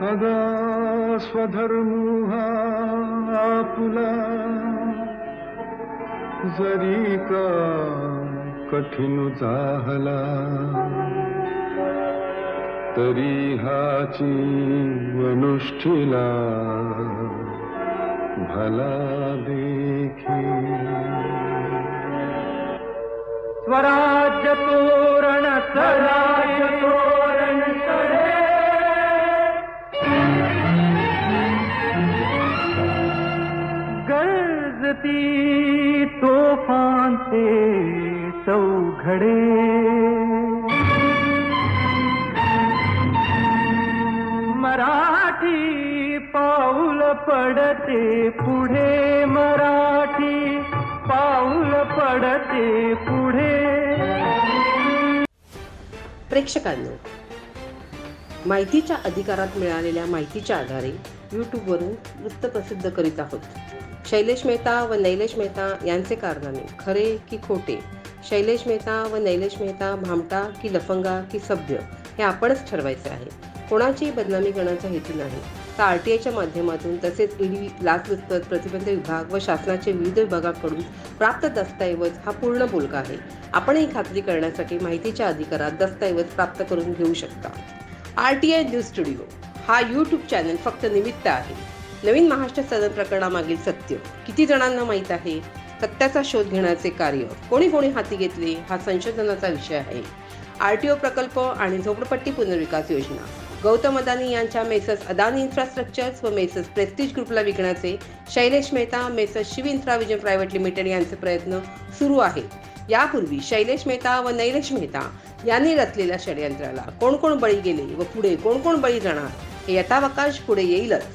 अगा स्वधर्म हा आपुला जरी का कठीण जाहला तरी हाची अनुष्ठिला भला देखी स्वराज्य तोरण स्वराज्य तोरण चढे गरजती तोफांचे चौघडे मराठी पाऊल पडते पुढे मराठी पाऊल पडते पुढे. प्रेक्षकांनो, माहितीच्या अधिकारात मिळालेल्या माहितीच्या आधारे यूट्यूबवरून वृत्त प्रसिद्ध करीत आहोत. शैलेश मेहता व नैलेश मेहता यांचे कारनामे खरे की खोटे, शैलेश मेहता व नैलेश मेहता भामटा की लफंगा की सभ्य हे आपणच ठरवायचे आहे. कोणाची बदनामी करण्याचा हेतू नाही. तर RTIच्या माध्यमातून तसेच ED, लाचलुचपत प्रतिबंध विभाग व शासनाचे विविध विभागाकडून प्राप्त दस्तऐवज हा पूर्ण बोलका आहे. आपणही खात्री करण्यासाठी माहितीच्या अधिकारात दस्तऐवज प्राप्त करून घेऊ शकता. RTI न्यूज स्टुडिओ हा यूट्यूब चॅनल फक्त निमित्त आहे. नवीन महाराष्ट्र सदन प्रकरणामागील सत्य किती जणांना माहीत आहे? सत्याचा शोध घेण्याचे कार्य कोणी कोणी हाती घेतले हा संशोधनाचा विषय आहे. RTO प्रकल्प आणि झोपडपट्टी पुनर्विकास योजना गौतम अदानी यांच्या मेसर्स अदानी इन्फ्रास्ट्रक्चर्स व मेसर्स प्रेस्टिज ग्रुपला विकण्याचे Shailesh Mehta messrs Shiv infra vision private limited यांचे प्रयत्न सुरू आहेत. यापूर्वी शैलेश मेहता व नैलेश मेहता यांनी रचलेल्या षडयंत्राला कोण कोण बळी गेले व पुढे कोण कोण बळी जाणार हे यथावकाश पुढे येईलच.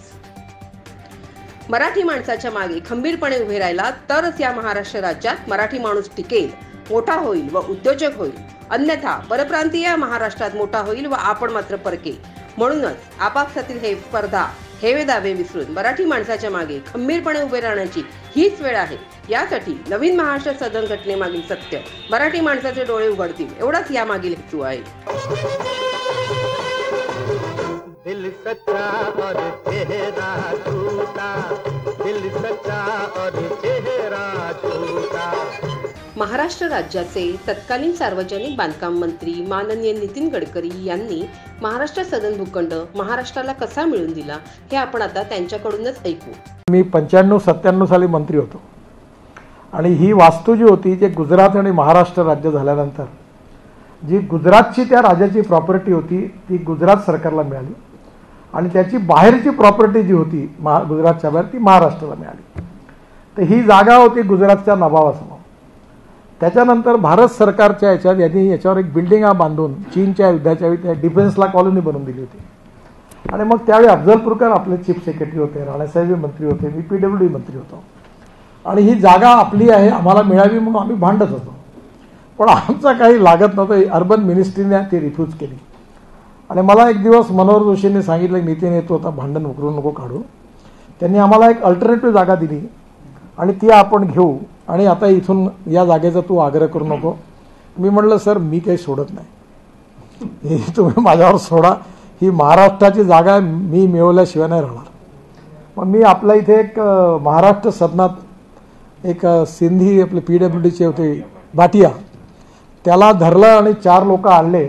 मराठी माणसाच्या मागे खंबीरपणे उभे राहिला तरच या महाराष्ट्र राज्यात मराठी माणूस टिकेल, मोठा होईल व उद्योजक होईल. अन्यथा परप्रांतीय महाराष्ट्रात मोठा होईल व आपण मात्र परके. म्हणूनच आपापसातील हे स्पर्धा हेवे दावे विसरून मराठी माणसाच्या मागे खंबीरपणे उभे राहण्याची हीच वेळ आहे. यासाठी नवीन महाराष्ट्र सदन घटनेमागील सत्य मराठी माणसाचे डोळे उघडतील एवढाच यामागील हेतू आहे. दिल सच्चा और चेहरा झूठा, दिल सच्चा और चेहरा झूठा. महाराष्ट्र राज्याचे तत्कालीन सार्वजनिक बांधकाम मंत्री माननीय नितीन गडकरी यांनी महाराष्ट्र सदन भूखंड महाराष्ट्राला कसा मिळवून दिला हे आपण आता त्यांच्याकडूनच ऐकू. मी 95-97 साली मंत्री होतो आणि ही वास्तू जी होती जे गुजरात आणि महाराष्ट्र राज्य झाल्यानंतर जी गुजरातची त्या राज्याची प्रॉपर्टी होती ती गुजरात सरकारला मिळाली आणि त्याची बाहेरची प्रॉपर्टी जी होती गुजरातच्या बाहेर ती महाराष्ट्राला मिळाली. तर ही जागा होती गुजरातच्या नवाबासमोर. त्याच्यानंतर भारत सरकारच्या याच्यावर एक बिल्डिंग बांधून चीनच्या युद्धाच्या वेळी त्या डिफेन्सला कॉलनी बनवून दिली होती. आणि मग त्यावेळी अफजलपूरकर आपले चीफ सेक्रेटरी होते, राणासाहेब मंत्री होते, मी PWD मंत्री होतो. आणि ही जागा आपली आहे आम्हाला मिळावी म्हणून आम्ही भांडत होतो. पण आमचा काही लागत नव्हतं. अर्बन मिनिस्ट्रीने ती रिफ्यूज केली. आणि मला एक दिवस मनोहर जोशींनी सांगितलं नितीन येतो आता भांडण उकरू नको काढू. त्यांनी आम्हाला एक अल्टरनेटिव्ह जागा दिली आणि ती आपण घेऊ आणि आता इथून या जागेचा तू आग्रह करू नको. मी म्हटलं सर मी काही सोडत नाही, ही तुम्ही माझ्यावर सोडा, ही महाराष्ट्राची जागा आहे, मी मिळवल्याशिवाय नाही राहणार. मग मी आपल्या इथे एक महाराष्ट्र सदनात एक सिंधी आपले PWDचे होते भाटिया, त्याला धरलं आणि 4 लोक आणले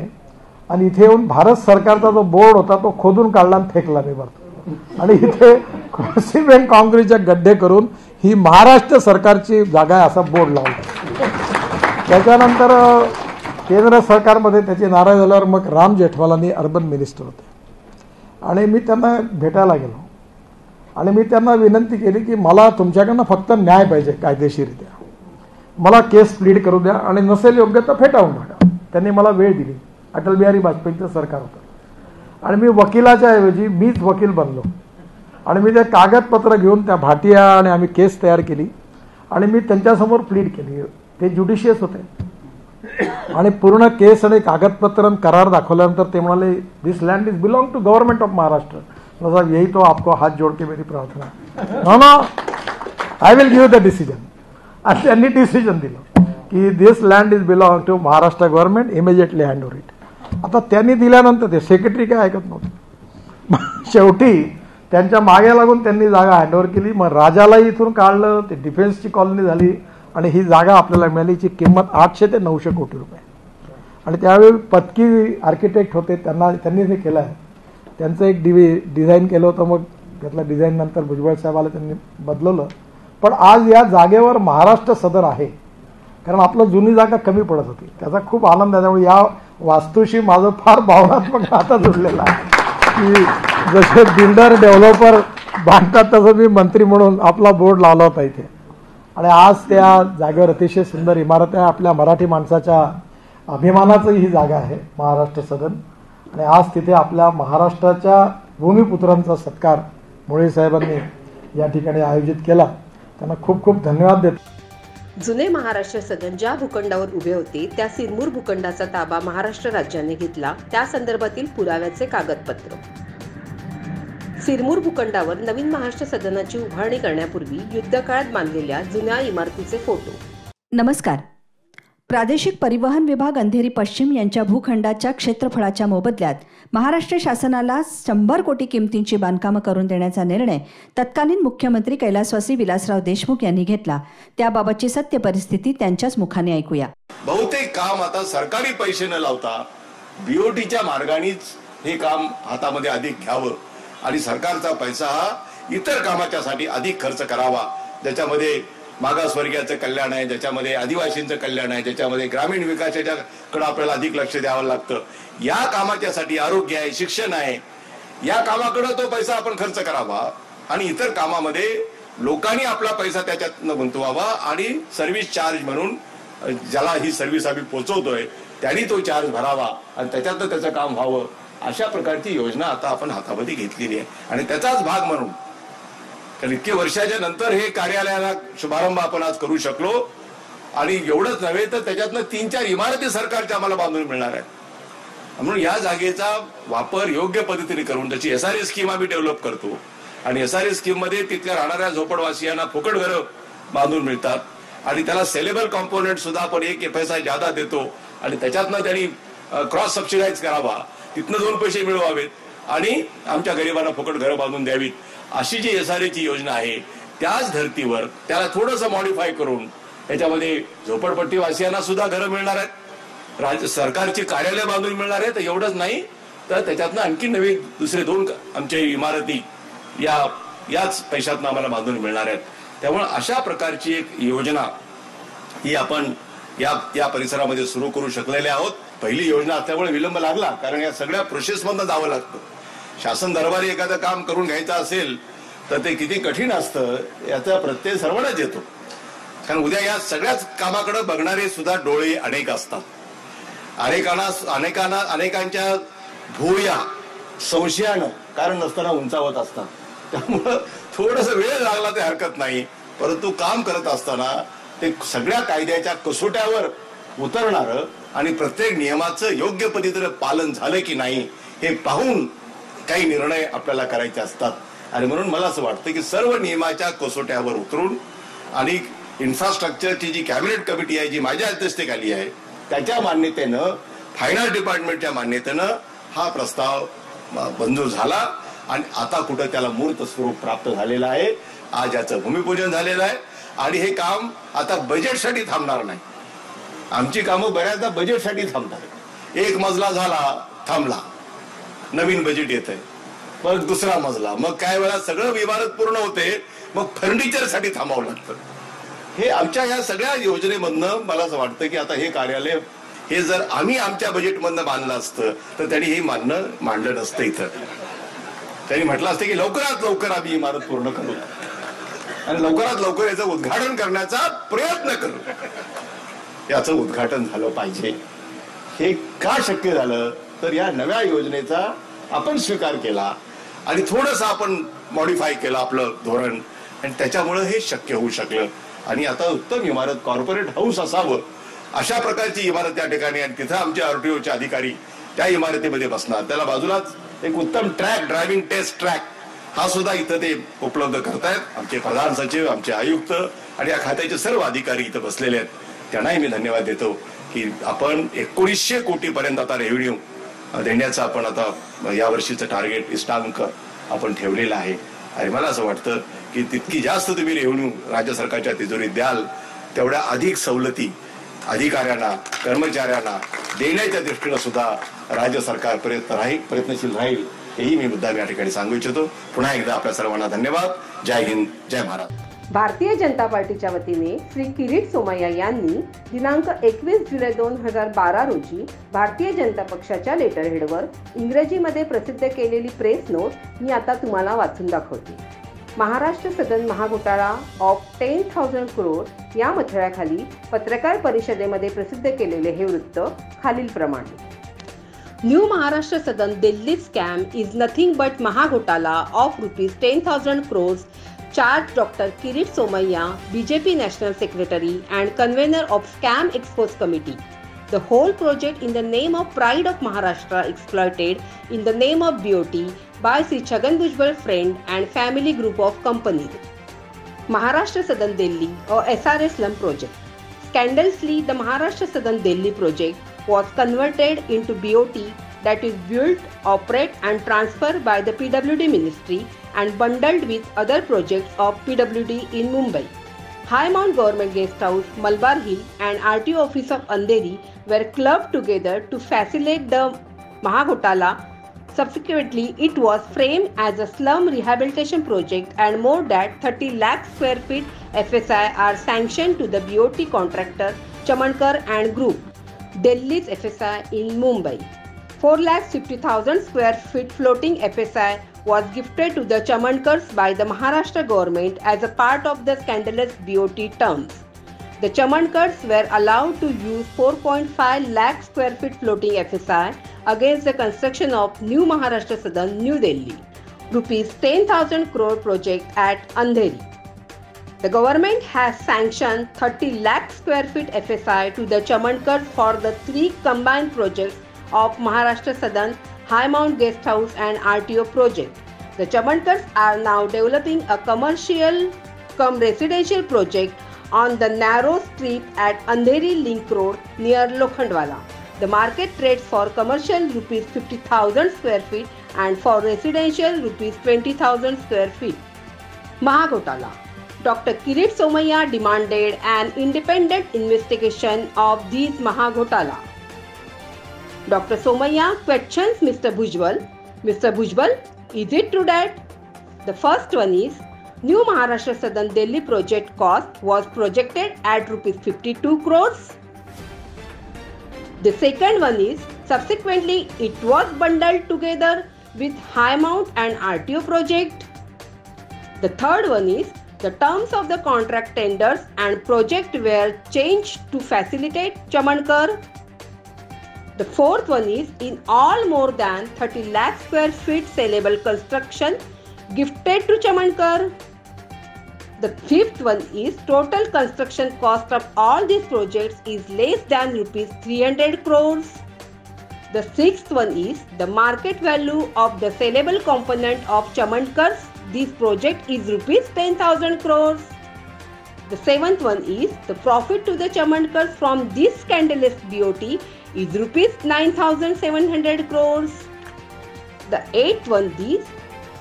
आणि इथे येऊन भारत सरकारचा जो बोर्ड होता तो खोदून काढला आणि फेकला मी बरं. आणि इथे सिमेंट काँक्रीटचे गड्डे करून ही महाराष्ट्र सरकारची जागा आहे असा बोर्ड लावला. त्याच्यानंतर केंद्र सरकारमध्ये त्याचे नाराज झाल्यावर मग राम जेठमलानी अर्बन मिनिस्टर होते आणि मी त्यांना भेटायला गेलो आणि मी त्यांना विनंती केली की मला तुमच्याकडनं फक्त न्याय पाहिजे कायदेशीररित्या, मला केस प्लीड करू द्या आणि नसेल योग्य तर फेटाळून टाका. त्यांनी मला वेळ दिली. अटल बिहारी वाजपेयींचं सरकार होतं आणि मी वकिलाच्या ऐवजी मीच वकील बनलो आणि मी ते कागदपत्र घेऊन त्या भाटिया आणि आम्ही केस तयार केली आणि मी त्यांच्यासमोर प्लीड केली. ते ज्युडिशियस होते आणि पूर्ण केस आणि कागदपत्र करार दाखवल्यानंतर ते म्हणाले this land is belong to government of Maharashtra. मतलब यही तो आपको हाथ जोड़ के मेरी प्रार्थना, no no I will give the decision. आणि त्यांनी डिसिजन दिलं की this land is belong to Maharashtra government, immediately hand over it. आता त्यांनी दिल्यानंतर ते सेक्रेटरी काय ऐकत नव्हते. शेवटी त्यांच्या मागे लागून त्यांनी जागा हँडओव्हर केली. मग राजालाही इथून काढलं, ते डिफेन्सची कॉलनी झाली आणि ही जागा आपल्याला मिळालीची किंमत 800 ते 900 कोटी रुपये. आणि त्यावेळी पत्की आर्किटेक्ट होते, त्यांनी हे केलं आहे. त्यांचं एक डिझाईन केलं होतं, मग त्यातलं डिझाईन नंतर भुजबळ साहेबाला त्यांनी बदलवलं. पण आज या जागेवर महाराष्ट्र सदन आहे, कारण आपलं जुनी जागा कमी पडत होती. त्याचा खूप आनंद आहे. त्यामुळे या वास्तूशी माझं फार भावनात्मक नातं जोडलेलं आहे की जसे बिल्डर डेव्हलपर बांधतात तसं मी मंत्री म्हणून आपला बोर्ड लावला होता इथे. आणि आज त्या जागेवर अतिशय सुंदर इमारत आहे. आपल्या मराठी माणसाच्या अभिमानाचं ही जागा आहे महाराष्ट्र सदन. आणि आज तिथे आपल्या महाराष्ट्राच्या भूमिपुत्रांचा सत्कार मोळे साहेबांनी या ठिकाणी आयोजित केला. त्यांना खूप खूप धन्यवाद देतो. जुने महाराष्ट्र सदन ज्या भूखंडावर उभे होते त्या सिरमूर भूखंडाचा ताबा महाराष्ट्र राज्याने घेतला, त्या संदर्भातील पुराव्याचे कागदपत्र. सिरमूर भूखंडावर नवीन महाराष्ट्र सदनाची उभारणी करण्यापूर्वी युद्धकाळात बांधलेल्या जुन्या इमारतीचे फोटो. नमस्कार. प्रादेशिक परिवहन विभाग अंधेरी पश्चिम यांच्या भूखंडाच्या क्षेत्रफळाच्या मोबदल्यात महाराष्ट्र शासनाला 100 कोटी किमतींची बांधकामं करून देण्याचा निर्णय तत्कालीन मुख्यमंत्री कैलासवासी विलासराव देशमुख यांनी घेतला. त्याबाबतची सत्य परिस्थिती त्यांच्याच मुखाने ऐकूया. बहुतेक काम आता सरकारी पैसे न लावता बीओटीच्या मार्गानेच हे काम हातामध्ये अधिक घ्यावं आणि सरकारचा पैसा हा इतर कामाच्यासाठी अधिक खर्च करावा, ज्याच्यामध्ये मागासवर्गीयाचं कल्याण आहे, ज्याच्यामध्ये आदिवासींचं कल्याण आहे, ज्याच्यामध्ये ग्रामीण विकासाच्याकडे आपल्याला अधिक लक्ष द्यावं लागतं. या कामाच्यासाठी आरोग्य आहे, शिक्षण आहे, या कामाकडे तो पैसा आपण खर्च करावा आणि इतर कामामध्ये लोकांनी आपला पैसा त्याच्यातनं गुंतवावा आणि सर्व्हिस चार्ज म्हणून ज्याला ही सर्व्हिस आम्ही पोहोचवतोय त्यांनी तो चार्ज भरावा आणि त्याच्यातनं त्याचं काम व्हावं. अशा प्रकारची योजना आता आपण हातामध्ये घेतलेली आहे आणि त्याचाच भाग म्हणून कारण इतके वर्षाच्या नंतर हे कार्यालयाला शुभारंभ आपण आज करू शकलो. आणि एवढंच नव्हे तर त्याच्यातनं 3-4 इमारती सरकारच्या आम्हाला बांधून मिळणार आहेत. म्हणून या जागेचा वापर योग्य पद्धतीने करून त्याची SRA स्कीम आम्ही डेव्हलप करतो आणि SRA स्कीम मध्ये तिथल्या राहणाऱ्या झोपडवासियांना फुकट घरं बांधून मिळतात आणि त्याला सेलेबल कॉम्पोनंट सुद्धा आपण 1 पैसा जादा देतो आणि त्याच्यातनं त्यांनी क्रॉस सबसिडाईज करावा, तिथनं 2 पैसे मिळवावेत आणि आमच्या गरिबांना फुकट घरं बांधून द्यावीत. अशी जी SRA ची योजना आहे त्याच धर्तीवर त्याला थोडंसं मॉडिफाय करून त्याच्यामध्ये झोपडपट्टीवासियांना सुद्धा घरं मिळणार आहेत, राज्य सरकारची कार्यालय बांधून मिळणार आहेत. एवढंच नाही तर त्याच्यातनं आणखी नवीन दुसरे 2 आमच्या इमारती याच पैशातनं आम्हाला बांधून मिळणार आहेत. त्यामुळे अशा प्रकारची एक योजना ही आपण या परिसरामध्ये सुरू करू शकलेले आहोत. पहिली योजना असल्यामुळे विलंब लागला, कारण या सगळ्या प्रोसेसमधनं जावं लागतं. शासन दरबारी एखादं काम करून घ्यायचं असेल तर ते किती कठीण असतं याचा प्रत्यय सर्वांनाच येतो. कारण उद्या या सगळ्याच कामाकडे बघणारे सुद्धा डोळे अनेक असतात. अनेकांच्या भुवया संशयानं कारण नसताना उंचावत असतात. त्यामुळं थोडंसं वेळ लागला ते हरकत नाही, परंतु काम करत असताना ते सगळ्या कायद्याच्या कसोट्यावर उतरणारं आणि प्रत्येक नियमाचं योग्य पद्धतीने पालन झालं की नाही हे पाहून काही निर्णय आपल्याला करायचे असतात. आणि म्हणून मला असं वाटतं की सर्व नियमाच्या कसोट्यावर उतरून आणि इन्फ्रास्ट्रक्चरची जी कॅबिनेट कमिटी आहे जी माझ्या अध्यक्षतेखाली आहे त्याच्या मान्यतेनं, फायनान्स डिपार्टमेंटच्या मान्यतेनं हा प्रस्ताव मंजूर झाला आणि आता कुठं त्याला मूर्त स्वरूप प्राप्त झालेलं आहे. आज याचं भूमिपूजन झालेलं आहे आणि हे काम आता बजेटसाठी थांबणार नाही. आमची कामं बऱ्याचदा बजेटसाठी थांबतात. 1 मजला झाला, थांबला, नवीन बजेट येत आहे, मग दुसरा मजला, मग काय वेळा सगळं इमारत पूर्ण होते, मग फर्निचरसाठी थांबावं लागतं. हे आमच्या या सगळ्या योजनेमधनं मला असं वाटतं की आता हे कार्यालय हे जर आम्ही आमच्या बजेटमधनं बांधलं असतं तर त्यांनी हे मांडलं नसतं. इथं त्यांनी म्हटलं असतं की लवकरात लवकर आम्ही इमारत पूर्ण करू आणि लवकरात लवकर याचं उद्घाटन करण्याचा प्रयत्न करू. याचं उद्घाटन झालं पाहिजे. हे का शक्य झालं तर या नव्या योजनेचा आपण स्वीकार केला आणि थोडंसं आपण मॉडिफाय केलं आपलं धोरण आणि त्याच्यामुळे हे शक्य होऊ शकलं. आणि आता उत्तम इमारत कॉर्पोरेट हाऊस असावं अशा प्रकारची इमारत त्या ठिकाणी आणि तिथं आमचे RTOचे अधिकारी त्या इमारतीमध्ये बसणार. त्याला बाजूलाच एक उत्तम ट्रॅक, ड्रायव्हिंग टेस्ट ट्रॅक हा सुद्धा इथं ते उपलब्ध करतायत. आमचे प्रधान सचिव, आमचे आयुक्त आणि या खात्याचे सर्व अधिकारी इथं बसलेले आहेत. त्यांनाही मी धन्यवाद देतो की आपण 1900 कोटीपर्यंत आता रेव्हेन्यू देण्याचं आपण आता यावर्षीचं टार्गेट इष्टांक आपण ठेवलेलं आहे. आणि मला असं वाटतं की तितकी जास्त तुम्ही रेव्हेन्यू राज्य सरकारच्या तिजोरीत द्याल तेवढ्या अधिक सवलती अधिकाऱ्यांना कर्मचाऱ्यांना देण्याच्या दृष्टीनं सुद्धा राज्य सरकार प्रयत्नशील राहील. हेही मी मुद्दा या ठिकाणी सांगू इच्छितो. पुन्हा एकदा आपल्या सर्वांना धन्यवाद. जय हिंद, जय महाराष्ट्र. भारतीय जनता पार्टीच्या वतीने श्री किरीट सोमय्या यांनी दिनांक 21 जुलै 2012 रोजी भारतीय जनता पक्षाच्या लेटरहेडवर इंग्रजीमध्ये प्रसिद्ध केलेली प्रेस नोट मी आता तुम्हाला वाचून दाखवते. महाराष्ट्र सदन महाघोटाळा ऑफ 10,000 crore या मथळ्याखाली पत्रकार परिषदेमध्ये प्रसिद्ध केलेले हे वृत्त खालीलप्रमाणे. New Maharashtra Sadan Delhi scam is nothing but महाघोटाला of ₹10,000 crores charged Dr. Kirit Somaiya, BJP National Secretary and convener of Scam Expose Committee. The whole project in the name of pride of Maharashtra exploited in the name of BOT by Sri Chhagan Bhujbal friend and family group of companies. Maharashtra Sadan Delhi or SRA slum project. Scandalously, the Maharashtra Sadan Delhi project was converted into BOT, that is built, operate and transferred by the PWD ministry and bundled with other projects of PWD in Mumbai. High Mount Government Guest House, Malabar Hill and RTO office of Andheri were clubbed together to facilitate the Mahagotala. Subsequently, it was framed as a slum rehabilitation project and more than 30 lakh square feet FSI are sanctioned to the BOT contractor Chamankar and Group, Delhi's FSI in Mumbai. 4,50,000 square feet floating FSI was gifted to the Chamankars by the Maharashtra government as a part of the scandalous BOT terms. The Chamankars were allowed to use 4.5 lakh square feet floating FSI against the construction of New Maharashtra Sadan, New Delhi, ₹10,000 crore project at Andheri. The government has sanctioned 30 lakh square feet FSI to the Chamankars for the 3 combined projects of Maharashtra Sadan, High Mount Guest House and RTO project. The Chamankars are now developing a commercial cum residential project on the narrow strip at Andheri Link Road near Lokhandwala. The market trades for commercial ₹50,000 square feet and for residential ₹20,000 square feet. Mahagotala. Dr. Kirit Somaiya demanded an independent investigation of these Mahagotala. Dr. Somaiya questions Mr. Bhujbal. Mr. Bhujbal, is it true that? The first one is, New Maharashtra Sadan Delhi project cost was projected at ₹52 crores. The second one is, subsequently it was bundled together with High Mount and RTO project. The third one is, the terms of the contract tenders and project were changed to facilitate Chamankar. The fourth one is, in all more than 30 lakh square feet sellable construction gifted to Chamankar. The fifth one is, total construction cost of all these projects is less than ₹300 crores. The sixth one is, the market value of the sellable component of Chamankar's this project is ₹10,000 crores. The seventh one is, the profit to the Chamankars from this scandalous BOT is ₹9,700 crores. The eighth one is,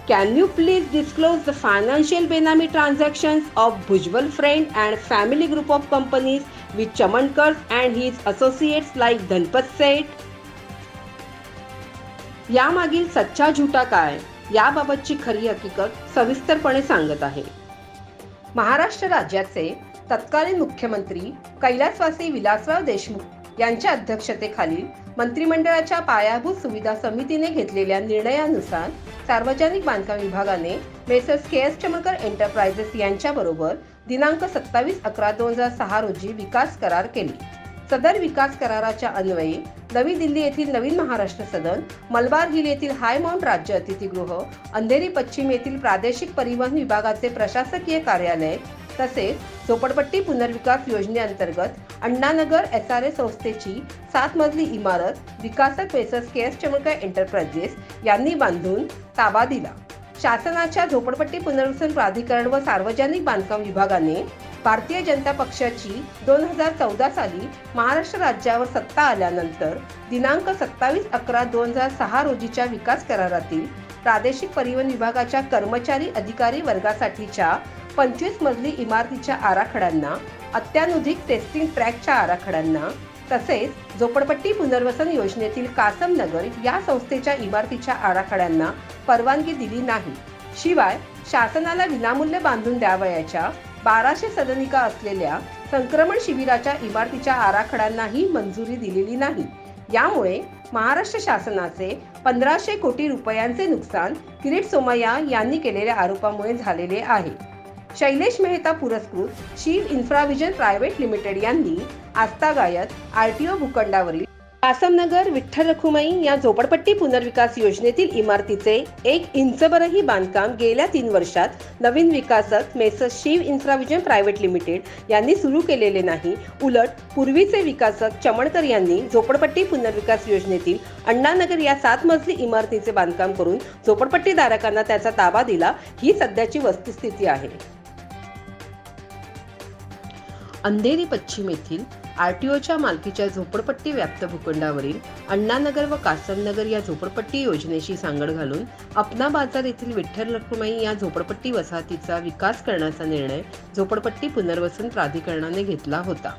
can you please disclose the financial benami transactions of Bhujbal friend and family group of companies with Chamankars and his associates like Dhanpat Seth? यामागील सच्चा झुटा काय याबाबतची खरी हकीकत सविस्तरपणे सांगत आहे. महाराष्ट्र राज्याचे तत्कालीन मुख्यमंत्री कैलासवासी विलासराव देशमुख यांच्या अध्यक्षतेखालील मंत्रिमंडळाच्या पायाभूत सुविधा समितीने घेतलेल्या निर्णयानुसार सार्वजनिक बांधकाम विभागाने मेसर्स KS चमनकर एंटरप्राइजेस यांच्याबरोबर दिनांक 27/11/2006 रोजी विकास करार केले. सदर विकास कराराच्या अन्वये नवी दिल्ली येथील नवीन महाराष्ट्र सदन, मलबार हिल येथील हाय माउंट राज्य अतिथीगृह, अंधेरी पश्चिम येथील प्रादेशिक परिवहन विभागाचे प्रशासकीय कार्यालय तसेच झोपडपट्टी पुनर्विकास योजनेअंतर्गत अण्णानगर SRA संस्थेची 7 मजली इमारत विकासक मेसर्स KS चमनकर एंटरप्राइजेस यांनी बांधून ताबा दिला. शासनाच्या झोपडपट्टी पुनर्वसन प्राधिकरण व सार्वजनिक बांधकाम विभागाने भारतीय जनता पक्षाची 2014 साली महाराष्ट्र राज्यावर सत्ता आल्यानंतर दिनांक 27/11/2006 रोजीच्या विकास करारातील प्रादेशिक परिवहन विभागाच्या कर्मचारी अधिकारी वर्गासाठीच्या 25 मजली इमारतीच्या आराखड्यांना, अत्याधुनिक टेस्टिंग ट्रॅकच्या आराखड्यांना तसेच झोपडपट्टी पुनर्वसन योजनेतील कासम नगर या संस्थेच्या इमारतीच्या आराखड्यांना परवानगी दिली नाही. शिवाय शासनाला विनामूल्य बांधून द्यावयाच्या 1200 सदनिका असलेल्या संक्रमण शिबिराच्या इमारतीच्या आराखड्यांनाही मंजुरी दिलेली नाही. यामुळे महाराष्ट्र शासनाचे 1500 कोटी रुपयांचे नुकसान किरीट सोमय्या यांनी केलेल्या आरोपामुळे झालेले आहे. शैलेश मेहता पुरस्कृत शिव इन्फ्राव्हिजन प्रायव्हेट लिमिटेड यांनी आस्थागायत RTO भूखंडावरील कासमनगर विठ्ठल रखुमाई या झोपडपट्टी पुनर्विकास योजनेतील इमारतीचे 1 इंचभरही बांधकाम गेल्या 3 वर्षात नवीन विकासक मेसर्स शिव इन्फ्राव्हिजन प्रायव्हेट लिमिटेड यांनी सुरू केलेले नाही. उलट पूर्वीचे विकासक चमणकर यांनी झोपडपट्टी पुनर्विकास योजनेतील अण्णानगर या 7 मजली इमारतीचे बांधकाम करून झोपडपट्टीधारकांना त्याचा ताबा दिला. ही सध्याची वस्तुस्थिती आहे. अंधेरी पश्चिम येथील RTOच्या मालकीच्या झोपडपट्टी व्याप्त भूखंडावरील अण्णानगर व कासमनगर या झोपडपट्टी योजनेशी सांगड घालून अपना बाजार येथील विठ्ठल रखुमाई या झोपडपट्टी वसाहतीचा विकास करण्याचा निर्णय झोपडपट्टी पुनर्वसन प्राधिकरणाने घेतला होता.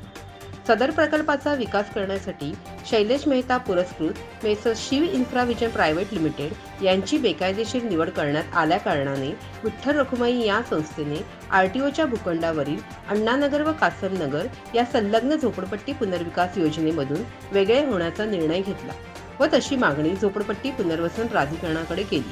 सदर प्रकल्पाचा विकास करण्यासाठी शैलेश मेहता पुरस्कृत मेसर्स शिव इन्फ्राव्हिजन प्रायव्हेट लिमिटेड यांची बेकायदेशीर निवड करण्यात आल्या कारणाने विठ्ठल रखुमाई या संस्थेने RTOच्या भूखंडावरील अण्णानगर व कासमनगर या संलग्न झोपडपट्टी पुनर्विकास योजनेमधून वेगळे होण्याचा निर्णय घेतला व तशी मागणी झोपडपट्टी पुनर्वसन प्राधिकरणाकडे केली.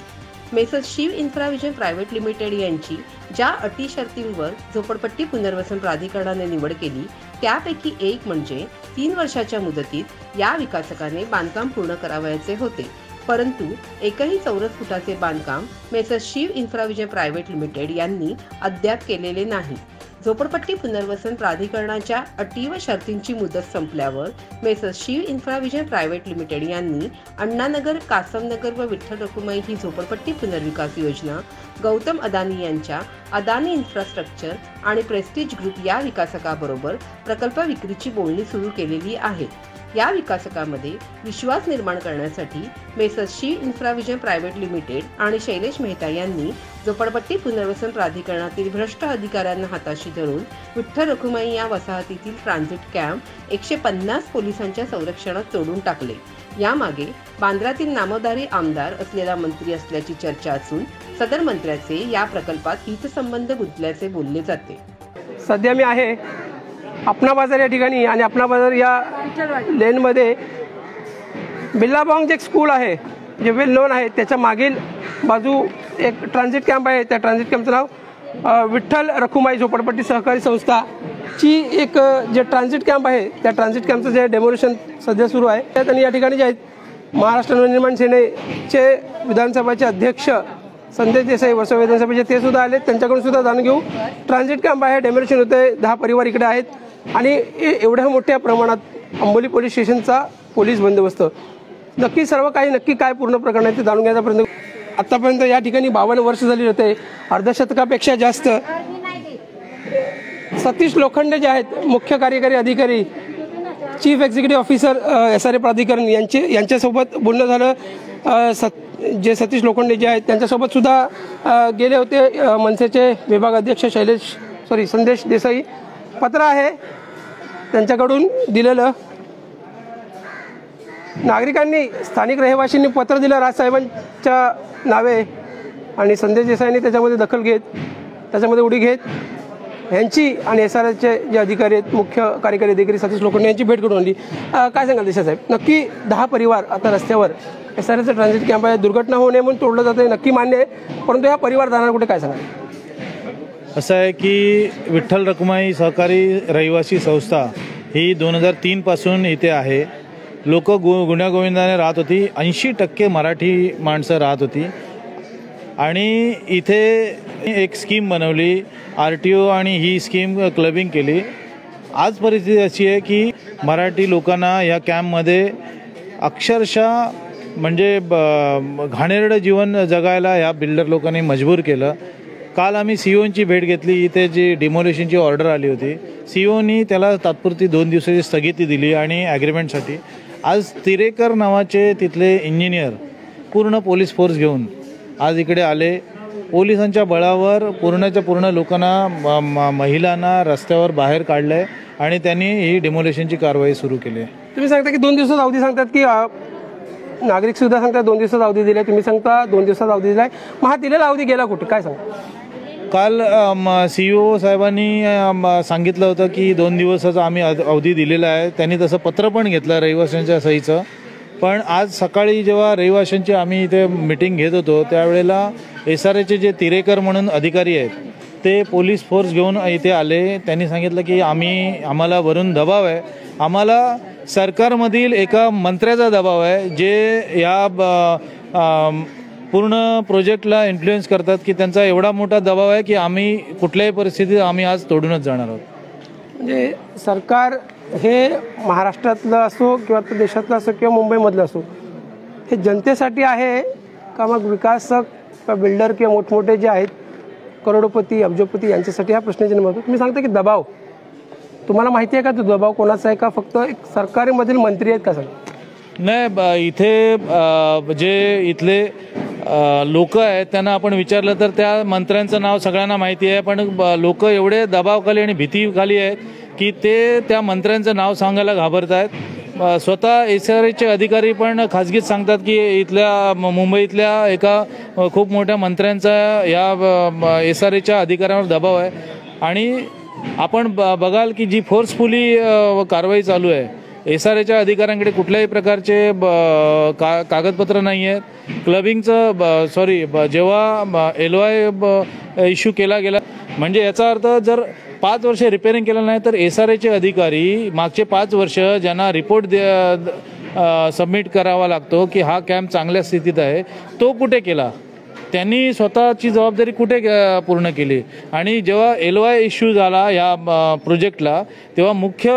मेसर्स शिव इन्फ्राव्हिजन प्रायव्हेट लिमिटेड यांची ज्या अटी शर्तींवर झोपडपट्टी पुनर्वसन प्राधिकरणाने निवड केली त्यापैकी एक म्हणजे 3 वर्षाच्या मुदतीत या विकासकाने बांधकाम पूर्ण करावयाचे होते. परंतु एकही चौरस फुटाचे बांधकाम मेसर्स शिव इन्फ्राव्हिजन प्रायव्हेट लिमिटेड यांनी अद्याप केलेले नाही. झोपडपट्टी पुनर्वसन प्राधिकरणाच्या अटी व शर्तींची मुदत संपल्यावर मेसर्स शिव इन्फ्राव्हिजन प्रायव्हेट लिमिटेड यांनी अण्णानगर, कासमनगर व विठ्ठल रखुमाई ही झोपडपट्टी पुनर्विकास योजना गौतम अदानी यांच्या अदानी इन्फ्रास्ट्रक्चर आणि प्रेस्टिज ग्रुप या विकासकाबरोबर प्रकल्प विक्रीची बोलणी सुरू केलेली आहे. या विकासकामध्ये विश्वास निर्माण करण्यासाठी मेसर्स शिव इन्फ्राव्हिजन प्रायव्हेट लिमिटेड आणि शैलेश मेहता यांनी झोपडपट्टी पुनर्वसन प्राधिकरणातील भ्रष्ट अधिकाऱ्यांना हाताशी धरून विठ्ठल रखुमाई या वसाहतीतील ट्रान्झिट कॅम्प 150 पोलिसांच्या संरक्षणात सोडून टाकले. यामागे बांद्रातील नामधारी आमदार असलेला मंत्री असल्याची चर्चा असून सदर मंत्र्याचे या प्रकल्पात हितसंबंध गुंतल्याचे बोलले जाते. सध्या मी आहे अपना बाजार या ठिकाणी आणि अपना बाजार या लेनमध्ये बिल्लाबांग एक स्कूल आहे जे वेल नोन आहे. त्याच्या मागील बाजू एक ट्रान्झिट कॅम्प आहे. त्या ट्रान्झिट कॅम्पचं नाव विठ्ठल रखुमाई झोपडपट्टी सहकारी संस्थाची एक जे ट्रान्झिट कॅम्प आहे त्या ट्रान्झिट कॅम्पचं जे डेमोलेशन सध्या सुरू आहे. आणि या ठिकाणी जे आहेत महाराष्ट्र नवनिर्माण सेनेचे विधानसभाचे अध्यक्ष संदेश देसाई वर्षा विधानसभेचे ते सुद्धा आले. त्यांच्याकडून सुद्धा जाणून घेऊ. ट्रान्झिट कॅम्प आहे, डेमोलेशन होते, 10 परिवार इकडे आहेत आणि एवढ्या मोठ्या प्रमाणात अंबोली पोलीस स्टेशनचा पोलीस बंदोबस्त. नक्की सर्व काही नक्की काय पूर्ण प्रकरण आहे ते जाणून घ्यायचा प्रयत्न. आतापर्यंत या ठिकाणी 52 वर्ष झाली होते. अर्धशतकापेक्षा जास्त सतीश लोखंडे जे आहेत मुख्य कार्यकारी अधिकारी, चीफ एक्झिक्युटिव्ह ऑफिसर SRA प्राधिकरण यांच्यासोबत बोलणं झालं. जे सतीश लोखंडे जे आहेत त्यांच्यासोबत सुद्धा गेले होते मनसेचे विभाग अध्यक्ष संदेश देसाई. पत्र आहे त्यांच्याकडून दिलेलं. नागरिकांनी स्थानिक रहिवाशांनी पत्र दिलं राजसाहेबांच्या नावे आणि संदेश देसाईंनी त्याच्यामध्ये दखल घेत त्याच्यामध्ये उडी घेत यांची आणि SRAचे जे अधिकारी आहेत मुख्य कार्यकारी अधिकारी सतीश लोखंडे यांची भेट करून आणली. काय सांगाल देसाईसाहेब, नक्की 10 परिवार आता रस्त्यावर SRAचं ट्रान्झिट कॅम्प आहे, दुर्घटना होऊ नये म्हणून तोडलं जातं, नक्की मान्य आहे, परंतु ह्या परिवार जाणार कुठे काय सांगाल? असं आहे की विठ्ठल रखुमाई सहकारी रहिवासी संस्था ही 2003 पासून इथे आहे. लोक गुण्यागोविंदाने राहत होती. 80% मराठी माणसं राहत होती आणि इथे एक स्कीम बनवली RTO आणि ही स्कीम क्लबिंग केली. आज परिस्थिती अशी आहे की मराठी लोकांना या कॅम्पमध्ये अक्षरशः म्हणजे घाणेरडं जीवन जगायला ह्या बिल्डर लोकांनी मजबूर केलं. काल आम्ही सीओची भेट घेतली. इथे जी डिमोलेशनची ऑर्डर आली होती, सीओनी त्याला तात्पुरती 2 दिवसाची स्थगिती दिली आणि ॲग्रीमेंटसाठी आज तिरेकर नावाचे तिथले इंजिनियर पूर्ण पोलीस फोर्स घेऊन आज इकडे आले. पोलिसांच्या बळावर पूर्णच्या पूर्ण लोकांना महिलांना रस्त्यावर बाहेर काढलं आहे आणि त्यांनी ही डिमोलेशनची कारवाई सुरू केली आहे. तुम्ही सांगता की 2 दिवसात अवधी सांगतात की नागरिक सुद्धा सांगतात 2 दिवसात अवधी दिली, तुम्ही सांगता 2 दिवसात अवधी दिलाय. मग हा दिलेला अवधी गेला कुठे, काय सांगा? काल CEO साहेबांनी सांगितलं होतं की 2 दिवसाचा आम्ही अवधी दिलेला आहे. त्यांनी तसं पत्र पण घेतलं रहिवाशांच्या सहीचं. पण आज सकाळी जेव्हा रहिवाशांची आम्ही इथे मीटिंग घेत होतो त्यावेळेला SRAचे जे तिरेकर म्हणून अधिकारी आहेत ते पोलीस फोर्स घेऊन इथे आले. त्यांनी सांगितलं की आम्हाला वरून दबाव आहे, आम्हाला सरकारमधील एका मंत्र्याचा दबाव आहे जे या पूर्ण प्रोजेक्टला इन्फ्लुएन्स करतात, की त्यांचा एवढा मोठा दबाव आहे की आम्ही कुठल्याही परिस्थितीत आम्ही आज तोडूनच जाणार आहोत. म्हणजे सरकार हे महाराष्ट्रातलं असो किंवा देशातलं असो किंवा मुंबईमधलं असो, हे जनतेसाठी आहे का मग विकासक किंवा बिल्डर किंवा मोठमोठे जे आहेत करोडोपती अब्जोपती यांच्यासाठी हा प्रश्न जन्म होतो? तुम्ही सांगता की दबाव, तुम्हाला माहिती आहे का तो दबाव कोणाचा आहे का फक्त एक सरकारमधील मंत्री आहेत का? सर नाही, इथे जे इथले लोक आहेत त्यांना आपण विचारलं तर त्या मंत्र्यांचं नाव सगळ्यांना माहिती आहे, पण लोक एवढे दबावाखाली आणि भीतीखाली आहेत की ते त्या मंत्र्यांचं नाव सांगायला घाबरत आहेत. स्वतः SRAचे अधिकारी पण खाजगीत सांगतात की इथल्या मुंबईतल्या एका खूप मोठ्या मंत्र्यांचा या SRAच्या अधिकाऱ्यांवर दबाव आहे. आणि आपण बघाल की जी फोर्सफुली कारवाई चालू आहे, SRAच्या अधिकाऱ्यांकडे कुठल्याही प्रकारचे कागदपत्र नाही आहेत. क्लबिंगचं जेव्हा LOI इश्यू केला गेला म्हणजे याचा अर्थ जर 5 वर्ष रिपेअरिंग केलं नाही तर SRAचे अधिकारी मागचे 5 वर्ष ज्यांना रिपोर्ट सबमिट करावा लागतो की हा कॅम्प चांगल्या स्थितीत आहे, तो कुठे केला? त्यांनी स्वतःची जबाबदारी कुठे पूर्ण केली? आणि जेव्हा LOI इश्यू झाला या प्रोजेक्टला तेव्हा मुख्य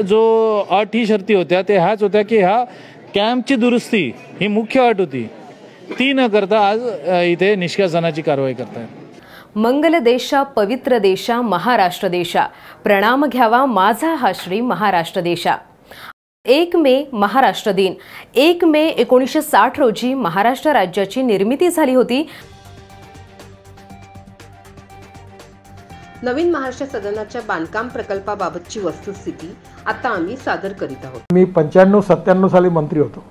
जो अट ही शर्ती होत्या ते ह्याच होत्या की ह्या कॅम्पची दुरुस्ती ही मुख्य अट होती. ती न करता आज इथे निष्कासनाची कारवाई करतायत. मंगल देशा पवित्र देशा महाराष्ट्र देशा, प्रणाम घ्यावा माझा हा श्री महाराष्ट्र देशा. 1 मे महाराष्ट्र दिन. 1 मे 1960 रोजी महाराष्ट्र राज्याची निर्मिती झाली होती. नवीन महाराष्ट्र सदनाच्या बांधकाम प्रकल्पाबाबतची वस्तुस्थिती आता आम्ही सादर करीत आहोत. मी 95-97 साली मंत्री होतो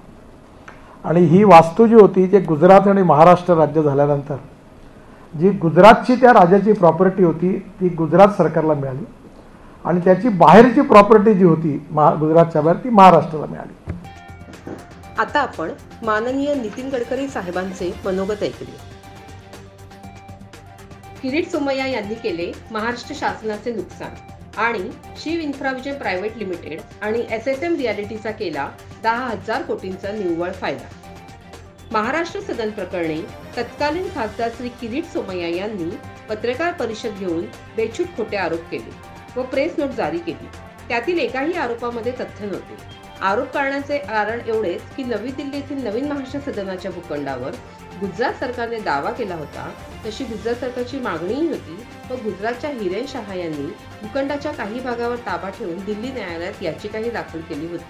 आणि ही वास्तू जी होती जे गुजरात आणि महाराष्ट्र राज्य झाल्यानंतर जी गुजरातची त्या राज्याची प्रॉपर्टी होती ती गुजरात सरकारला मिळाली आणि त्याची बाहेरची प्रॉपर्टी जी होती गुजरातच्या बाहेर ती महाराष्ट्राला मिळाली. आता आपण माननीय नितीन गडकरी साहेबांचे मनोगत ऐकले. किरीट सोमय्या यांनी केले महाराष्ट्र शासनाचे नुकसान आणि शिव इन्फ्राविजन प्रायव्हेट लिमिटेड आणि SSM रियालिटीचा केला 10,000 कोटींचा निव्वळ फायदा. महाराष्ट्र सदन प्रकरणी तत्कालीन खासदार श्री किरीट सोमय्या यांनी पत्रकार परिषद घेऊन बेछूट खोटे आरोप केले व प्रेस नोट जारी केली. त्यातील एकाही आरोपामध्ये तथ्य नव्हते. आरोप करण्याचे कारण एवढेच की नवी दिल्ली येथील नवीन महाराष्ट्र सदनाच्या भूखंडावर गुजरात सरकारने दावा केला होता तशी गुजरात सरकारची मागणीही होती व गुजरातच्या हिरेन शहा यांनी भूखंडाच्या काही भागावर ताबा ठेवून दिल्ली न्यायालयात याचिकाही दाखल केली होती.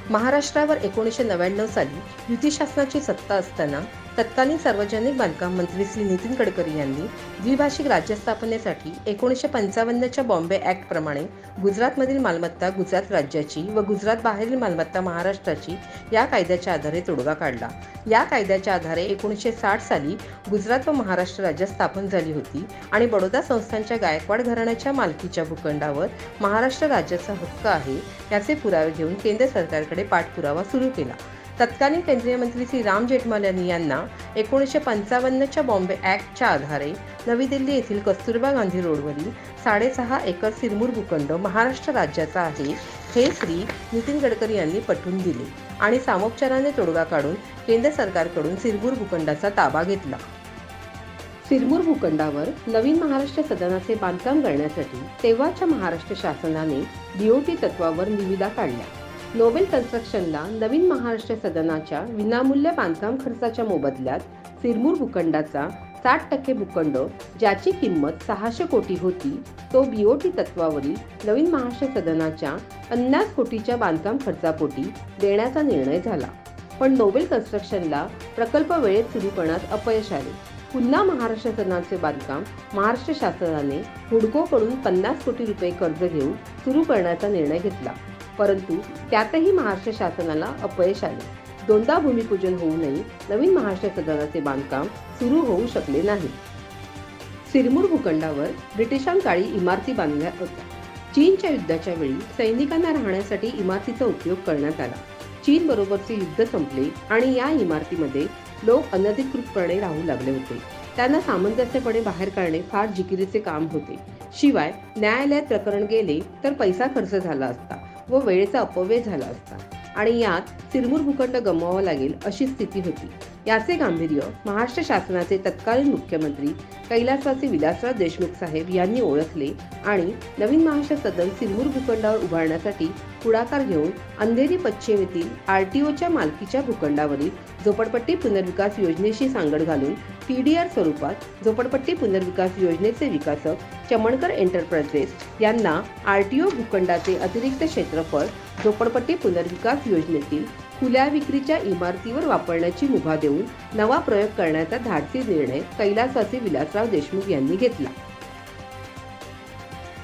महाराष्ट्रावर 1999 साली युती शासनाची सत्ता असताना तत्कालीन सार्वजनिक बांधकाम मंत्री श्री नितीन गडकरी यांनी द्विभाषिक राज्य स्थापनेसाठी 1955च्या बॉम्बे ॲक्ट प्रमाणे गुजरातमधील मालमत्ता गुजरात राज्याची व गुजरात बाहेरील मालमत्ता महाराष्ट्राची या कायद्याच्या आधारे तोडगा काढला. या कायद्याच्या आधारे 1960 साली गुजरात व महाराष्ट्र राज्य स्थापन झाली होती आणि बडोदा संस्थानच्या गायकवाड घराण्याच्या मालकीच्या भूखंडावर महाराष्ट्र राज्याचा हक्क आहे याचे पुरावे घेऊन केंद्र सरकारकडे पाठपुरावा सुरू केला. तत्कालीन केंद्रीय मंत्री श्री राम जेठमलानी यांना 1955च्या बॉम्बे ॲक्टच्या आधारे नवी दिल्ली येथील कस्तुरबा गांधी रोडवरील 6.5 एकर सिरमूर भूखंड महाराष्ट्र राज्याचा आहे हे श्री नितीन गडकरी यांनी पटवून दिले आणि सामोपचाराने तोडगा काढून केंद्र सरकारकडून सिरमूर भूखंडाचा ताबा घेतला. सिरमूर भूखंडावर नवीन महाराष्ट्र सदनाचे बांधकाम करण्यासाठी तेव्हाच्या महाराष्ट्र शासनाने BOT तत्वावर निविदा काढल्या. नोबेल कन्स्ट्रक्शनला नवीन महाराष्ट्र सदनाच्या विनामूल्य बांधकाम खर्चाच्या मोबदल्यात सिरमूर भूखंडाचा 60% भूखंड ज्याची किंमत 600 कोटी होती तो बीओटी तत्वावरील नवीन महाराष्ट्र सदनाच्या 50 कोटीच्या बांधकाम खर्चापोटी देण्याचा निर्णय झाला. पण नोबेल कन्स्ट्रक्शनला प्रकल्प वेळेत सुरू करण्यात अपयश आले. पुन्हा महाराष्ट्र सदनाचे बांधकाम महाराष्ट्र शासनाने हुडकोकडून 50 कोटी रुपये कर्ज घेऊन सुरू करण्याचा निर्णय घेतला. परंतु त्यातही महाराष्ट्र शासनाला अपयश आले. दोनदा भूमिपूजन होऊनही नवीन महाराष्ट्र सदनाचे बांधकाम सुरू होऊ शकले नाही. सिरमूर भूखंडावर ब्रिटिशांकाळी इमारती बांधल्या होत्या. चीनच्या युद्धाच्या वेळी सैनिकांना राहण्यासाठी इमारतीचा उपयोग करण्यात आला. चीन बरोबरचे युद्ध संपले आणि या इमारतीमध्ये लोक अनधिकृतपणे राहू लागले होते. त्यांना सामंजस्यपणे बाहेर काढणे फार जिकिरीचे काम होते. शिवाय न्यायालयात प्रकरण गेले तर पैसा खर्च झाला असता व वेळेचा अपव्यय झाला असता आणि यात सिरमूर भूखंड गमवावा लागेल अशी स्थिती होती. याचे गांभीर्य महाराष्ट्र शासनाचे तत्कालीन मुख्यमंत्री कैलासवासी विलासराव देशमुख साहेब यांनी ओळखले आणि नवीन महाराष्ट्र सदन सिरमूर भूखंडावर उभारण्यासाठी पुढाकार घेऊन अंधेरी पश्चिम येथील आरटीओच्या मालकीच्या भूखंडावरील झोपडपट्टी पुनर्विकास योजनेशी सांगड घालून TDR स्वरूपात झोपडपट्टी पुनर्विकास योजनेचे विकासक चमणकर एंटरप्राइजेस यांना आरटीओ भूखंडाचे अतिरिक्त क्षेत्रफळ झोपडपट्टी पुनर्विकास योजनेतील खुल्या विक्रीच्या इमारतीवर वापरण्याची मुभा देऊन नवा प्रयोग करण्याचा धाडसी निर्णय कैलासवासी विलासराव देशमुख यांनी घेतला.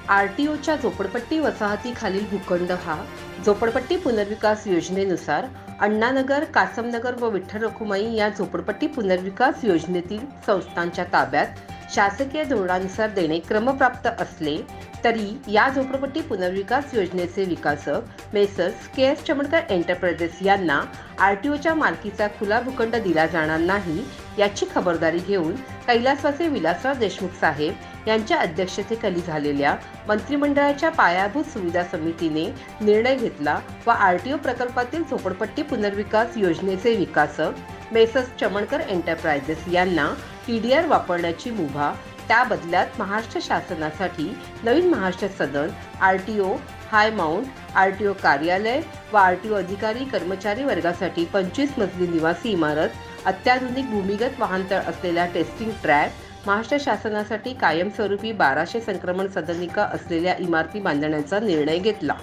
आरटीओच्या झोपडपट्टी वसाहतीखालील भूखंड हा झोपडपट्टी पुनर्विकास योजनेनुसार अण्णानगर, कासमनगर व विठ्ठल रखुमाई या झोपडपट्टी पुनर्विकास योजनेतील संस्थांच्या ताब्यात शासकीय धोरणानुसार देणे क्रमप्राप्त असले तरी या झोपडपट्टी पुनर्विकास योजनेचे विकासक मेसर्स KS चमणकर एंटरप्राइजेस यांना आरटीओच्या मालकीचा खुला भूखंड दिला जाणार नाही याची खबरदारी घेऊन कैलासवासी विलासराव देशमुख साहेब यांच्या अध्यक्षतेखाली झालेल्या मंत्रिमंडळाच्या पायाभूत सुविधा समितीने निर्णय घेतला व आरटीओ प्रकल्पातील झोपडपट्टी पुनर्विकास योजनेचे विकासक मेसर्स चमणकर एंटरप्राइजेस यांना TDR वापरण्याची मुभा त्या बदल्यात महाराष्ट्र शासनासाठी नवीन महाराष्ट्र सदन, आरटीओ हाय माउंट, आरटीओ कार्यालय व आरटीओ अधिकारी कर्मचारी वर्गासाठी 25 मजली निवासी इमारत, अत्याधुनिक भूमिगत वाहनतळ असलेला टेस्टिंग ट्रॅक, महाराष्ट्र शासनासाठी कायमस्वरूपी 1200 संक्रमण सदनिका असलेल्या इमारती बांधण्याचा निर्णय घेतला.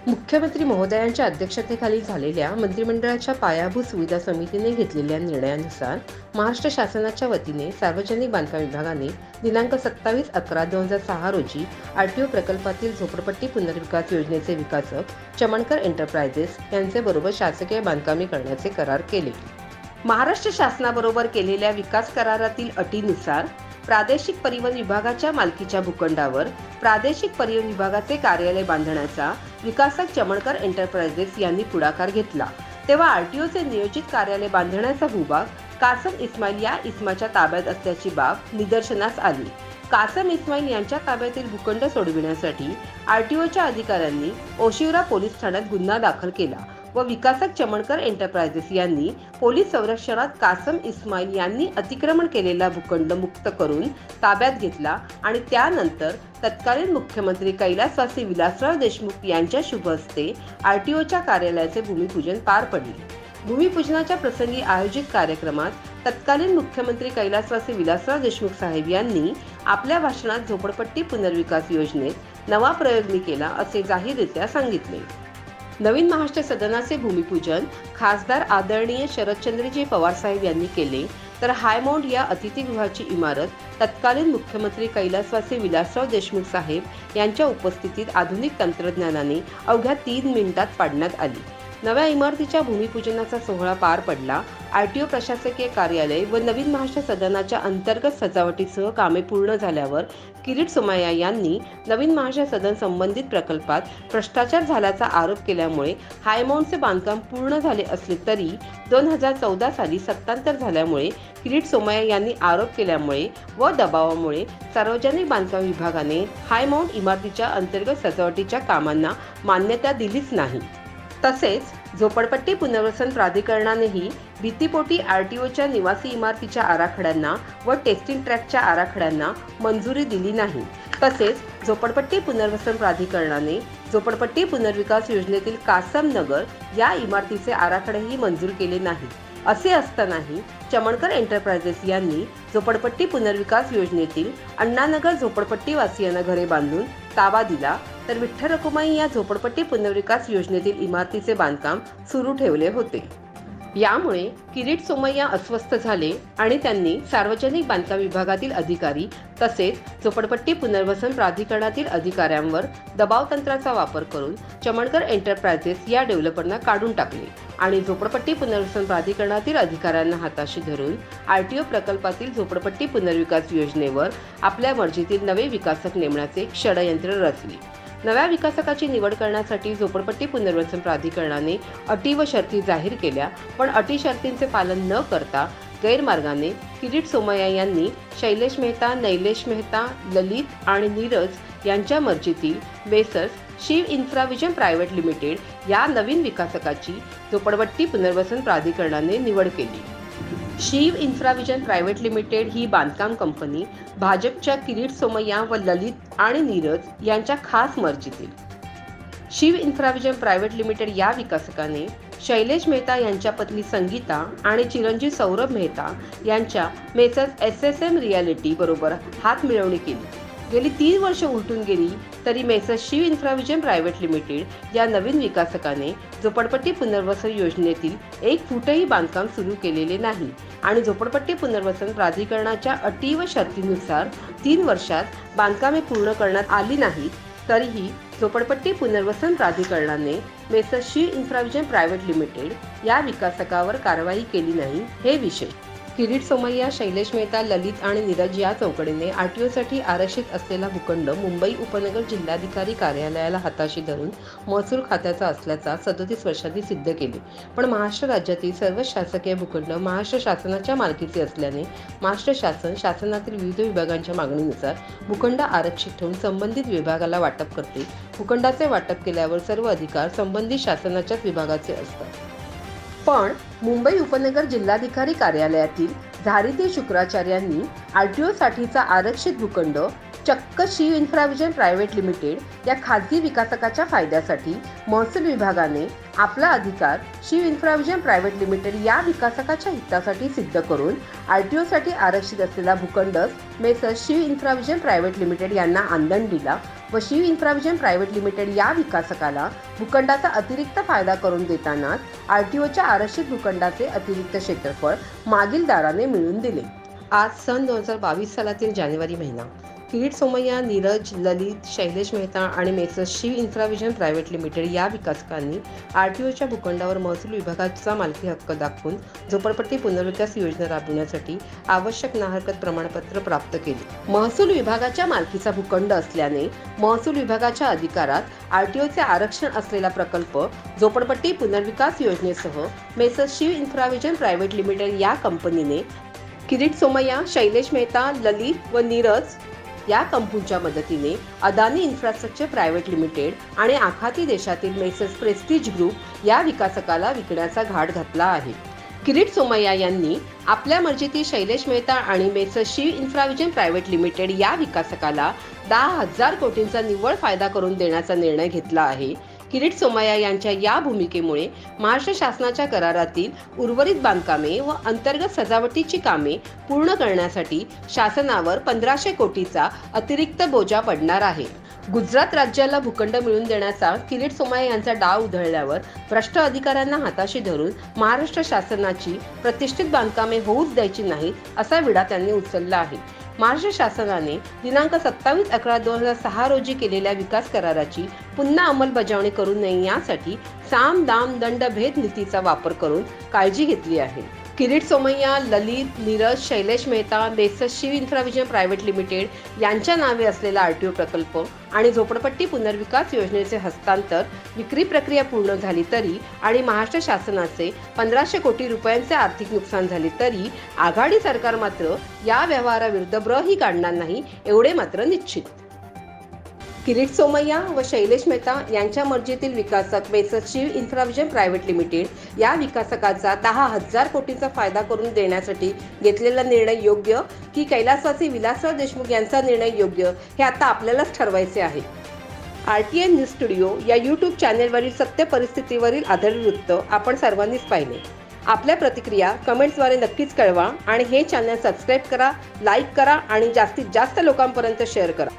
मुख्यमंत्री महोदयांच्या अध्यक्षतेखाली झालेल्या मंत्रिमंडळाच्या पायाभूत सुविधा समितीने घेतलेल्या निर्णयानुसार महाराष्ट्र शासनाच्या वतीने सार्वजनिक बांधकाम विभागाने दिनांक 27/11/2006 रोजी आरटीओ प्रकल्पातील झोपडपट्टी पुनर्विकास योजनेचे विकासक चमणकर एंटरप्राइजेस यांच्याबरोबर शासकीय बांधकामे करण्याचे करार केले. महाराष्ट्र शासनाबरोबर केलेल्या विकास करारातील अटीनुसार प्रादेशिक परिवहन विभागाच्या मालकीच्या भूखंडावर प्रादेशिक परिवहन विभागाचे कार्यालय बांधण्याचा विकासक चमणकर एंटरप्राइजेस यांनी पुढाकार घेतला. तेव्हा आरटीओचे नियोजित कार्यालय बांधण्याचा भूभाग कासम इस्माईल या इसमाच्या ताब्यात असल्याची बाब निदर्शनास आली. कासम इस्माईल यांच्या ताब्यातील भूखंड सोडविण्यासाठी आरटीओच्या अधिकाऱ्यांनी ओशिवरा पोलीस ठाण्यात गुन्हा दाखल केला व विकासक चमणकर एंटरप्राइजेस यांनी पोलीस संरक्षणात कासम इस्माईल यांनी अतिक्रमण केलेला भूखंड मुक्त करून ताब्यात घेतला आणि त्यानंतर तत्कालीन मुख्यमंत्री कैलासवासी विलासराव देशमुख यांच्या शुभ हस्ते आरटीओच्या कार्यालयाचे भूमिपूजन पार पडले. भूमिपूजनाच्या प्रसंगी आयोजित कार्यक्रमात तत्कालीन मुख्यमंत्री कैलासवासी विलासराव देशमुख साहेब यांनी आपल्या भाषणात झोपडपट्टी पुनर्विकास योजनेत नवा प्रयोग मी केला असे जाहीररित्या सांगितले. नवीन महाराष्ट्र सदनाचे भूमिपूजन खासदार आदरणीय शरदचंद्रजी पवार साहेब यांनी केले तर हायमाउंट या अतिथीगृहाची इमारत तत्कालीन मुख्यमंत्री कैलासवासी विलासराव देशमुख साहेब यांच्या उपस्थितीत आधुनिक तंत्रज्ञानाने अवघ्या 3 मिनिटात पाडण्यात आली. नव्या इमारतीच्या भूमिपूजनाचा सोहळा पार पडला. आरटीओ प्रशासकीय कार्यालय व नवीन महाराष्ट्र सदनाच्या अंतर्गत सजावटीसह कामे पूर्ण झाल्यावर किरीट सोमय्या यांनी नवीन महाराष्ट्र सदन संबंधित प्रकल्पात भ्रष्टाचार झाल्याचा आरोप केल्यामुळे हायमाउंटचे बांधकाम पूर्ण झाले असले तरी 2014 साली सत्तांतर झाल्यामुळे किरीट सोमय्या यांनी आरोप केल्यामुळे व दबावामुळे सार्वजनिक बांधकाम विभागाने हायमाउंट इमारतीच्या अंतर्गत सजावटीच्या कामांना मान्यता दिलीच नाही. तसेच झोपडपट्टी पुनर्वसन प्राधिकरणानेही भीतीपोटी आरटीओच्या निवासी इमारतीच्या आराखड्यांना व टेस्टिंग ट्रॅकच्या आराखड्यांना मंजुरी दिली नाही. तसेच झोपडपट्टी पुनर्वसन प्राधिकरणाने झोपडपट्टी पुनर्विकास योजनेतील कासम नगर या इमारतीचे आराखडेही मंजूर केले नाहीत. असे असतानाही चमणकर एंटरप्राइजेस यांनी झोपडपट्टी पुनर्विकास योजनेतील अण्णानगर झोपडपट्टीवासियांना घरे बांधून ताबा दिला, तर विठ्ठल रखुमाई या झोपडपट्टी पुनर्विकास योजनेतील इमारतीचे बांधकाम सुरू ठेवले होते. यामुळे किरीट सोमय्या अस्वस्थ झाले आणि त्यांनी सार्वजनिक बांधकाम विभागातील अधिकारी तसेच झोपडपट्टी पुनर्वसन प्राधिकरणातील अधिकाऱ्यांवर दबाव तंत्राचा वापर करून चमणकर एंटरप्राइजेस या डेव्हलपरना काढून टाकले आणि झोपडपट्टी पुनर्वसन प्राधिकरणातील अधिकाऱ्यांना हाताशी धरून आरटीओ प्रकल्पातील झोपडपट्टी पुनर्विकास योजनेवर आपल्या मर्जीतील नवे विकासक नेमण्याचे षडयंत्र रचले. नव्या विकासकाची निवड करण्यासाठी झोपडपट्टी पुनर्वसन प्राधिकरणाने अटी व शर्ती जाहीर केल्या, पण अटी शर्तींचे पालन न करता गैरमार्गाने किरीट सोमय्या यांनी शैलेश मेहता, नैलेश मेहता, ललित आणि नीरज यांच्या मर्जीतील messrs Shiv Infravision private limited या नवीन विकासकाची झोपडपट्टी पुनर्वसन प्राधिकरणाने निवड केली. शिव इन्फ्राविजन प्रायव्हेट लिमिटेड ही बांधकाम कंपनी भाजपच्या किरीट सोमय्या व ललित आणि नीरज यांच्या खास मर्जीतील. शिव इन्फ्राविजन प्रायव्हेट लिमिटेड या विकासकाने शैलेश मेहता यांच्या पत्नी संगीता आणि चिरंजीव सौरभ मेहता यांच्या मेसर्स SSM रियालिटी बरोबर हात मिळवणी केली. गेली 3 वर्ष उलटून गेली तरी messrs Shiv Infravision private limited या नवीन विकासकाने झोपडपट्टी पुनर्वसन योजनेतील 1 फूटही बांधकाम सुरू केलेले नाही आणि झोपडपट्टी पुनर्वसन प्राधिकरणाच्या अटी व शर्तीनुसार 3 वर्षात बांधकामे पूर्ण करण्यात आली नाहीत, तरीही झोपडपट्टी पुनर्वसन प्राधिकरणाने messrs Shiv Infravision private limited या विकासकावर कारवाई केली नाही. हे विषय किरीट सोमय्या, शैलेश मेहता, ललित आणि नीरज या चौकडीने आरटीओसाठी आरक्षित असलेला भूखंड मुंबई उपनगर जिल्हाधिकारी कार्यालयाला हाताशी धरून महसूल खात्याचा असल्याचा 37 वर्षांनी सिद्ध केले. पण महाराष्ट्र राज्यातील सर्व शासकीय भूखंड महाराष्ट्र शासनाच्या मालकीचे असल्याने महाराष्ट्र शासन शासनातील विविध विभागांच्या मागणीनुसार भूखंड आरक्षित ठेवून संबंधित विभागाला वाटप करते. भूखंडाचे वाटप केल्यावर सर्व अधिकार संबंधित शासनाच्याच विभागाचे असतात. पण मुंबई उपनगर जिल्हाधिकारी कार्यालयातील धारिती शुक्राचार्यांनी आरटीओसाठीचा आरक्षित भूखंड चक्क शिव इन्फ्राविजन प्रायव्हेट लिमिटेड या खाजगी विकासकाच्या फायद्यासाठी महसूल विभागाने आपला अधिकार शिव इन्फ्राविजन प्रायव्हेट लिमिटेड या विकासकाच्या हितासाठी सिद्ध करून आरटीओसाठी आरक्षित असलेला भूखंडच messrs Shiv Infravision private limited यांना आंदण दिला व शिव इन्फ्राविजन प्रायव्हेट लिमिटेड या विकासकाला भूखंडाचा अतिरिक्त फायदा करून देतानाच आरटीओच्या आरक्षित भूखंडाचे अतिरिक्त क्षेत्रफळ मागील दाराने मिळवून दिले. आज सन 2022 सालातील जानेवारी महिना. किरीट सोमय्या, नीरज, ललित, शैलेश मेहता आणि messrs Shiv Infravision private limited या विकासकांनी आरटीओच्या भूखंडावर महसूल विभागाचा मालकी हक्क दाखवून झोपडपट्टी पुनर्विकास योजना राबविण्यासाठी आवश्यक नाहरकत प्रमाणपत्र प्राप्त केले. महसूल विभागाच्या मालकीचा भूखंड असल्याने महसूल विभागाच्या अधिकारात आरटीओचे आरक्षण असलेला प्रकल्प झोपडपट्टी पुनर्विकास योजनेसह messrs Shiv Infravision private limited या कंपनीने किरीट सोमय्या, शैलेश मेहता, ललित व नीरज या कंपनीच्या मदतीने अदानी इन्फ्रास्ट्रक्चर प्रायव्हेट लिमिटेड आणि आखाती देशातील मेसर्स प्रेस्टिज ग्रुप या विकासकाला विकण्याचा घाट घातला आहे. किरीट सोमय्या यांनी आपल्या मर्जीतील शैलेश मेहता आणि messrs Shiv Infravision private limited या विकासकाला 10,000 कोटींचा निव्वळ फायदा करून देण्याचा निर्णय घेतला आहे. किरीट सोमय्या यांच्या या भूमिकेमुळे महाराष्ट्र शासनाच्या करारातील उर्वरित बांधकामे व अंतर्गत सजावटीची कामे पूर्ण करण्यासाठी शासनावर 1500 कोटीचा अतिरिक्त बोजा पडणार आहे. गुजरात राज्याला भूखंड मिळवून देण्याचा किरीट सोमय्या यांचा डाव उधळल्यावर भ्रष्ट अधिकाऱ्यांना हाताशी धरून महाराष्ट्र शासनाची प्रतिष्ठित बांधकामे होऊच द्यायची नाहीत असा विडा त्यांनी उचलला आहे. महाराष्ट्र शासनाने दिनांक 27/11/2006 रोजी केलेल्या विकास कराराची पुन्हा अंमलबजावणी करू नये यासाठी साम दाम दंड भेद नीतीचा वापर करून काळजी घेतली आहे. Kirit Somaiya, Lalit, Neeraj, Shailesh Mehta, messrs Shiv Infravision private limited यांच्या नावे असलेला आरटीओ प्रकल्प आणि झोपडपट्टी पुनर्विकास योजनेचे हस्तांतर विक्री प्रक्रिया पूर्ण झाली तरी आणि महाराष्ट्र शासनाचे 1500 कोटी रुपयांचे आर्थिक नुकसान झाले तरी आघाडी सरकार मात्र या व्यवहाराविरुद्ध ब्रही काढणार नाही एवढे मात्र निश्चित. किरीट सोमय्या व शैलेश मेहता यांच्या मर्जीतील विकासक messrs Shiv Infravision private limited या विकासकाचा 10,000 कोटींचा फायदा करून देण्यासाठी घेतलेला निर्णय योग्य की कैलासवासी विलासराव देशमुख यांचा निर्णय योग्य हे आता आपल्यालाच ठरवायचे आहे. RTN न्यूज स्टुडिओ या YouTube चॅनेलवरील सत्य परिस्थितीवरील आधारित वृत्त आपण सर्वांनीच पाहिले. आपल्या प्रतिक्रिया कमेंट्सद्वारे नक्कीच कळवा आणि हे चॅनल सबस्क्राईब करा, लाईक करा आणि जास्तीत जास्त लोकांपर्यंत शेअर करा.